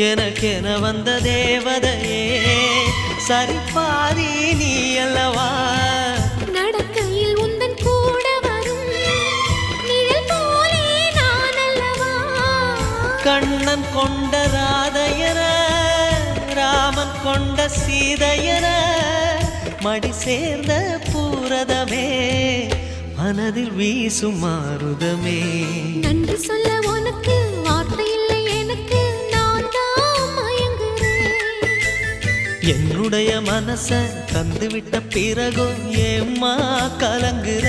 எனக்கென வந்த தேவதையே சரிபாரி நீ அல்லவா நடக்கையில் உந்தன் கூட வரும் நிழல் போலே நான் அல்லவா கண்ணன் கொண்ட ராதையர ராமன் கொண்ட சீதையர மடி சேர்ந்த பூரதமே மனதில் வீசும் மாருதமே நன்றி சொல்ல உனக்கு வார்த்தை இல்லை எனக்கு நான் தான் மயங்குறேன் என்னுடைய மனச தந்துவிட்ட பிறகும் ஏம்மா கலங்குற